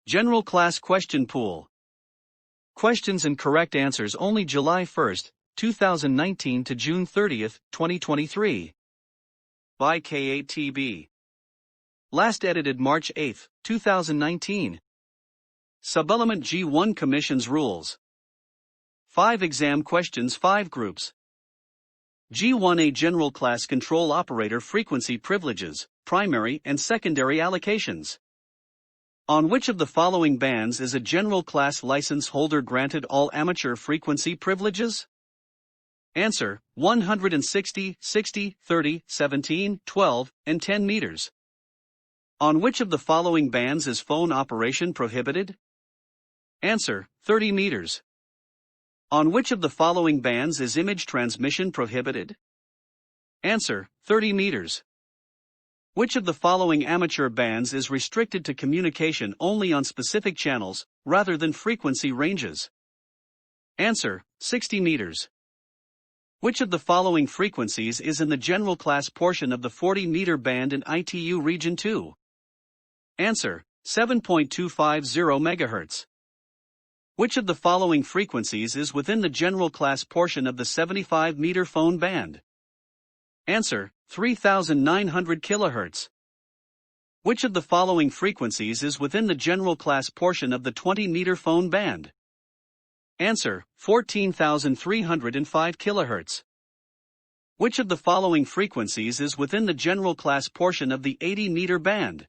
General Class Question Pool. Questions and correct answers only July 1, 2019 to June 30, 2023. By K8TB. Last edited March 8, 2019. Subelement G1 Commission's Rules. 5 exam questions, 5 groups. G1A General Class Control Operator Frequency Privileges, Primary and Secondary Allocations. On which of the following bands is a General Class license holder granted all amateur frequency privileges? Answer: 160, 60, 30, 17, 12, and 10 meters. On which of the following bands is phone operation prohibited? Answer: 30 meters. On which of the following bands is image transmission prohibited? Answer: 30 meters. Which of the following amateur bands is restricted to communication only on specific channels, rather than frequency ranges? Answer: 60 meters. Which of the following frequencies is in the general class portion of the 40-meter band in ITU Region 2? Answer: 7.250 MHz. Which of the following frequencies is within the general class portion of the 75-meter phone band? Answer: 3,900 kHz. Which of the following frequencies is within the general class portion of the 20-meter phone band? Answer: 14,305 kHz. Which of the following frequencies is within the general class portion of the 80-meter band?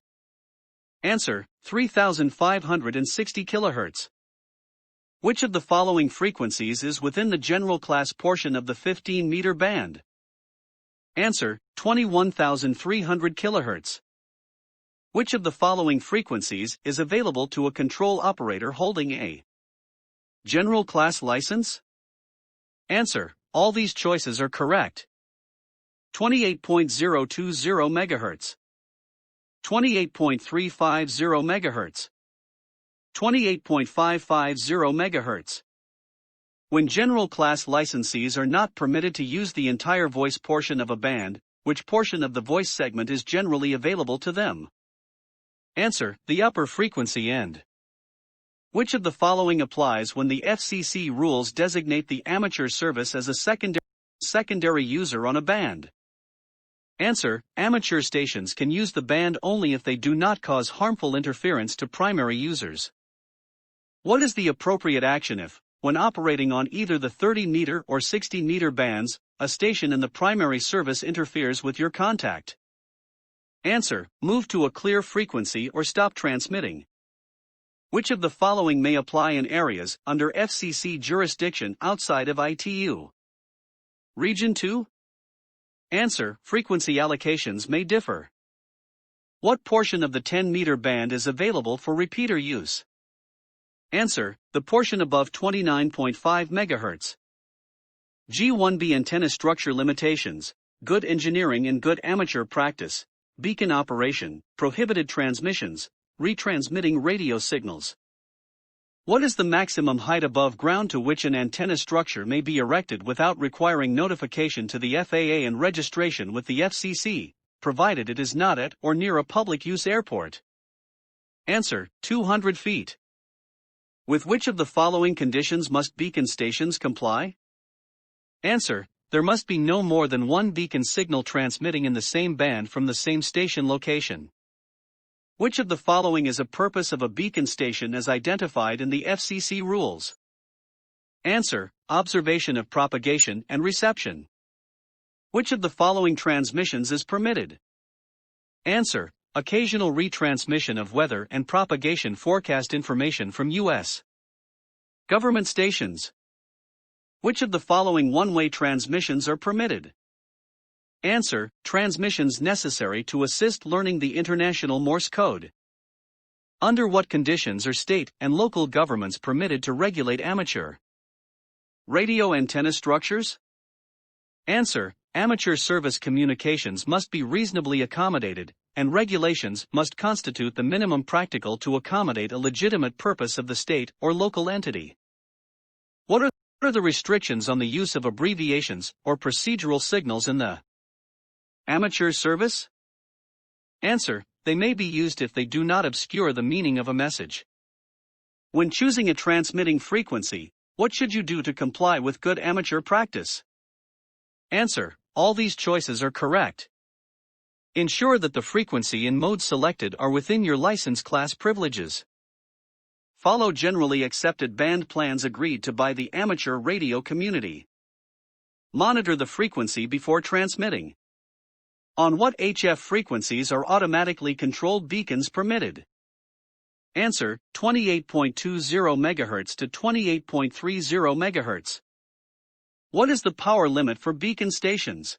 Answer: 3,560 kHz. Which of the following frequencies is within the general class portion of the 15-meter band? Answer: 21,300 kHz. Which of the following frequencies is available to a control operator holding a general class license? Answer: all these choices are correct. 28.020 MHz, 28.350 MHz, 28.550 MHz. When general class licensees are not permitted to use the entire voice portion of a band, which portion of the voice segment is generally available to them? Answer: the upper frequency end. Which of the following applies when the FCC rules designate the amateur service as a secondary user on a band? Answer: amateur stations can use the band only if they do not cause harmful interference to primary users. What is the appropriate action if, when operating on either the 30-meter or 60-meter bands, a station in the primary service interferes with your contact? Answer: move to a clear frequency or stop transmitting. Which of the following may apply in areas under FCC jurisdiction outside of ITU? Region 2? Answer: frequency allocations may differ. What portion of the 10-meter band is available for repeater use? Answer: the portion above 29.5 MHz. G1B Antenna Structure Limitations, Good Engineering and Good Amateur Practice, Beacon Operation, Prohibited Transmissions, Retransmitting Radio Signals. What is the maximum height above ground to which an antenna structure may be erected without requiring notification to the FAA and registration with the FCC, provided it is not at or near a public use airport? Answer: 200 feet. With which of the following conditions must beacon stations comply? Answer: there must be no more than one beacon signal transmitting in the same band from the same station location. Which of the following is a purpose of a beacon station as identified in the FCC rules? Answer: observation of propagation and reception. Which of the following transmissions is permitted? Answer: occasional retransmission of weather and propagation forecast information from U.S. government stations. Which of the following one-way transmissions are permitted? Answer: transmissions necessary to assist learning the International Morse Code. Under what conditions are state and local governments permitted to regulate amateur radio antenna structures? Answer: amateur service communications must be reasonably accommodated, and regulations must constitute the minimum practical to accommodate a legitimate purpose of the state or local entity. What are the restrictions on the use of abbreviations or procedural signals in the amateur service? Answer: they may be used if they do not obscure the meaning of a message. When choosing a transmitting frequency, what should you do to comply with good amateur practice? Answer: all these choices are correct. Ensure that the frequency and mode selected are within your license class privileges. Follow generally accepted band plans agreed to by the amateur radio community. Monitor the frequency before transmitting. On what HF frequencies are automatically controlled beacons permitted? Answer: 28.20 MHz to 28.30 MHz. What is the power limit for beacon stations?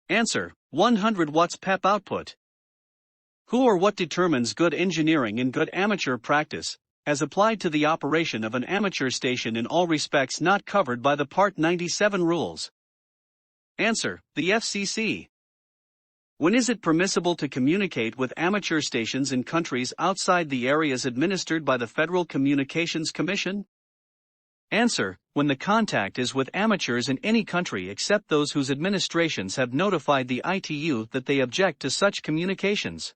Answer: 100 watts PEP output. Who or what determines good engineering and good amateur practice, as applied to the operation of an amateur station in all respects not covered by the Part 97 rules? Answer: the FCC. When is it permissible to communicate with amateur stations in countries outside the areas administered by the Federal Communications Commission? Answer: when the contact is with amateurs in any country except those whose administrations have notified the ITU that they object to such communications.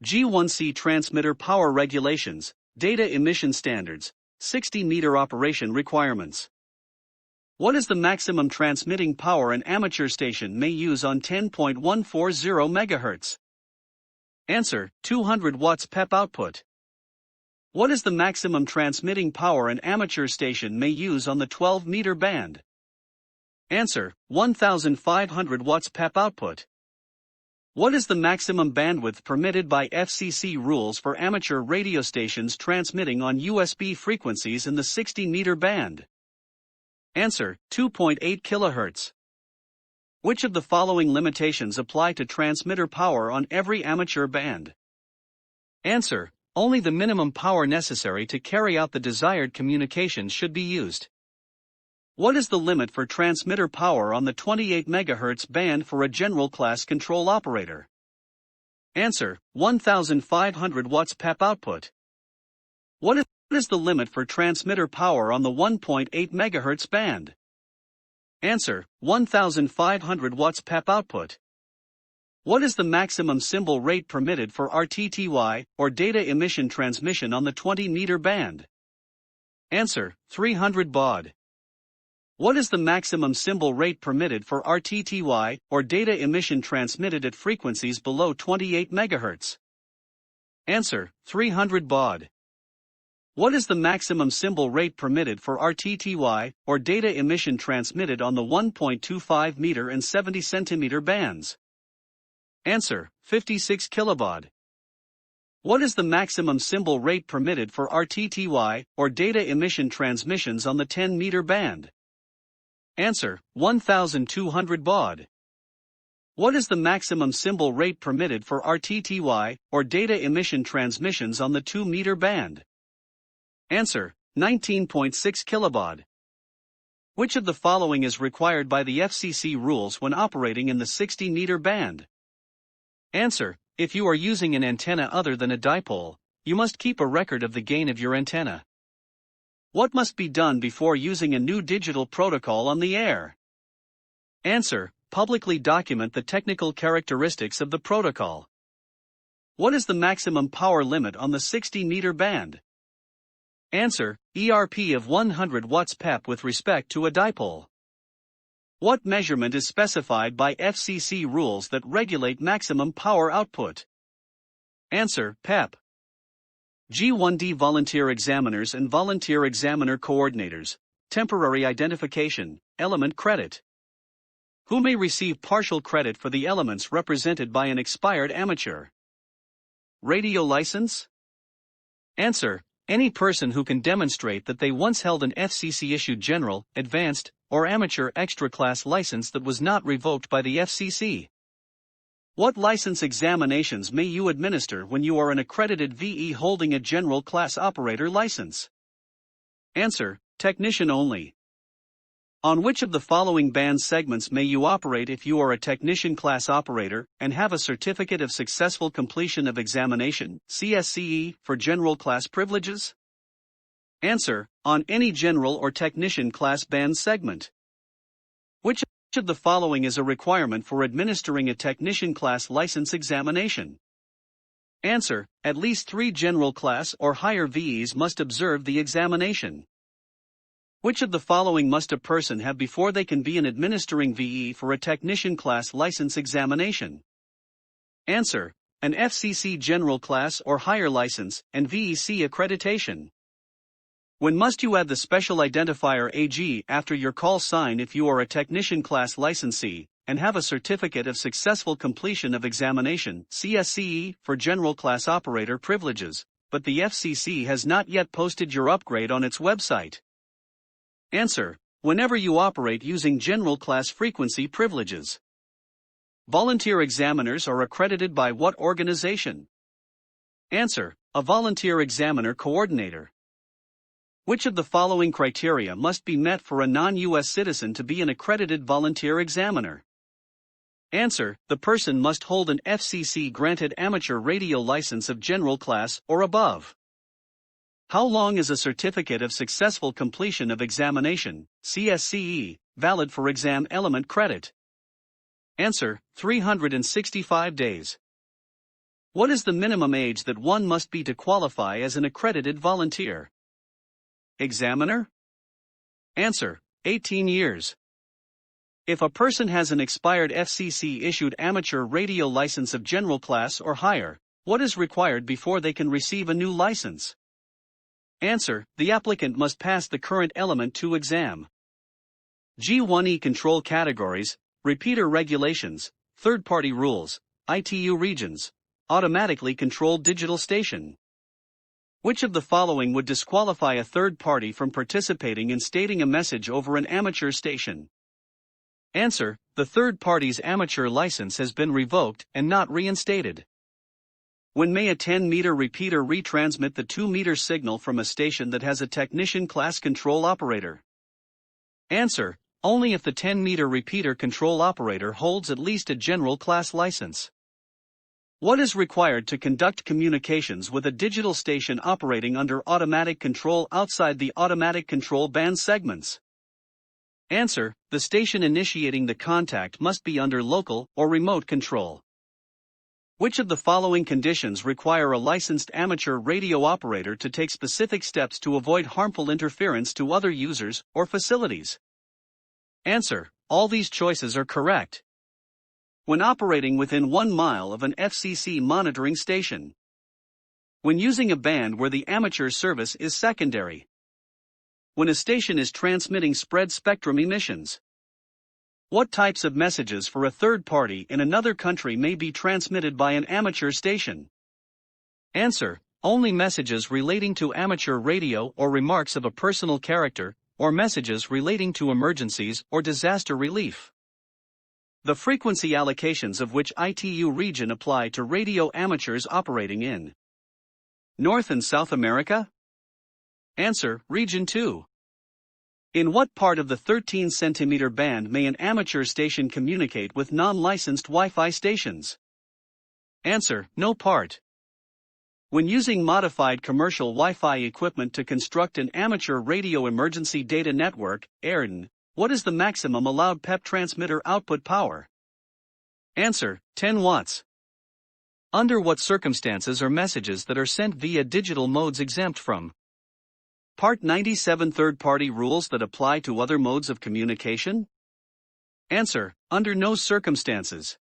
G1C transmitter power regulations, data emission standards, 60-meter operation requirements. What is the maximum transmitting power an amateur station may use on 10.140 MHz? Answer: 200 watts PEP output. What is the maximum transmitting power an amateur station may use on the 12-meter band? Answer: 1500 watts PEP output. What is the maximum bandwidth permitted by FCC rules for amateur radio stations transmitting on USB frequencies in the 60-meter band? Answer: 2.8 kHz. Which of the following limitations apply to transmitter power on every amateur band? Answer: only the minimum power necessary to carry out the desired communications should be used. What is the limit for transmitter power on the 28 MHz band for a general class control operator? Answer: 1500 watts PEP output. What is the limit for transmitter power on the 1.8 MHz band? Answer: 1500 watts PEP output. What is the maximum symbol rate permitted for RTTY, or data emission transmission on the 20-meter band? Answer: 300 baud. What is the maximum symbol rate permitted for RTTY, or data emission transmitted at frequencies below 28 MHz? Answer: 300 baud. What is the maximum symbol rate permitted for RTTY, or data emission transmitted on the 1.25 meter and 70 centimeter bands? Answer: 56 kilobaud. What is the maximum symbol rate permitted for RTTY, or data emission transmissions on the 10-meter band? Answer: 1200 baud. What is the maximum symbol rate permitted for RTTY, or data emission transmissions on the 2-meter band? Answer: 19.6 kilobaud. Which of the following is required by the FCC rules when operating in the 60-meter band? Answer: if you are using an antenna other than a dipole, you must keep a record of the gain of your antenna. What must be done before using a new digital protocol on the air? Answer: publicly document the technical characteristics of the protocol. What is the maximum power limit on the 60-meter band? Answer: ERP of 100 watts PEP with respect to a dipole. What measurement is specified by FCC rules that regulate maximum power output? Answer: PEP. G1D volunteer examiners and volunteer examiner coordinators, temporary identification, element credit. Who may receive partial credit for the elements represented by an expired amateur? Radio license? Answer: any person who can demonstrate that they once held an FCC-issued general, advanced, or amateur extra-class license that was not revoked by the FCC. What license examinations may you administer when you are an accredited VE holding a general class operator license? Answer: technician only. On which of the following band segments may you operate if you are a technician class operator and have a certificate of successful completion of examination, CSCE, for general class privileges? Answer: on any general or technician class band segment. Which of the following is a requirement for administering a technician class license examination? Answer: at least 3 general class or higher VEs must observe the examination. Which of the following must a person have before they can be an administering VE for a technician class license examination? Answer: an FCC general class or higher license and VEC accreditation. When must you add the special identifier AG after your call sign if you are a technician class licensee and have a certificate of successful completion of examination (CSCE) for general class operator privileges, but the FCC has not yet posted your upgrade on its website? Answer: whenever you operate using general class frequency privileges. Volunteer examiners are accredited by what organization? Answer: a volunteer examiner coordinator. Which of the following criteria must be met for a non-US citizen to be an accredited volunteer examiner? Answer: the person must hold an FCC-granted amateur radio license of general class or above. How long is a certificate of successful completion of examination, CSCE, valid for exam element credit? Answer: 365 days. What is the minimum age that one must be to qualify as an accredited volunteer examiner? Answer: 18 years. If a person has an expired FCC-issued amateur radio license of general class or higher, what is required before they can receive a new license? Answer: the applicant must pass the current Element 2 exam. G1E control categories, repeater regulations, third-party rules, ITU regions, automatically controlled digital station. Which of the following would disqualify a third party from participating in stating a message over an amateur station? Answer: the third party's amateur license has been revoked and not reinstated. When may a 10-meter repeater retransmit the 2-meter signal from a station that has a technician class control operator? Answer: only if the 10-meter repeater control operator holds at least a general class license. What is required to conduct communications with a digital station operating under automatic control outside the automatic control band segments? Answer: the station initiating the contact must be under local or remote control. Which of the following conditions require a licensed amateur radio operator to take specific steps to avoid harmful interference to other users or facilities? Answer: all these choices are correct. When operating within 1 mile of an FCC monitoring station. When using a band where the amateur service is secondary. When a station is transmitting spread spectrum emissions. What types of messages for a third party in another country may be transmitted by an amateur station? Answer: only messages relating to amateur radio or remarks of a personal character, or messages relating to emergencies or disaster relief. The frequency allocations of which ITU region apply to radio amateurs operating in North and South America? Answer: Region 2. In what part of the 13-centimeter band may an amateur station communicate with non-licensed Wi-Fi stations? Answer: no part. When using modified commercial Wi-Fi equipment to construct an amateur radio emergency data network, (ARDN), what is the maximum allowed PEP transmitter output power? Answer: 10 watts. Under what circumstances are messages that are sent via digital modes exempt from Part 97 third-party rules that apply to other modes of communication? Answer: under no circumstances.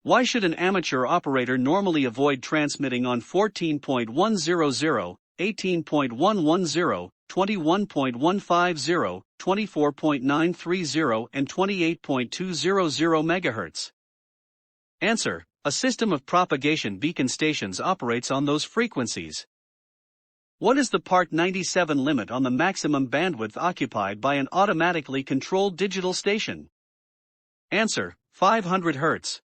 Why should an amateur operator normally avoid transmitting on 14.100, 18.110, 21.150, 24.930 and 28.200 MHz? Answer: a system of propagation beacon stations operates on those frequencies. What is the Part 97 limit on the maximum bandwidth occupied by an automatically controlled digital station? Answer: 500 Hz.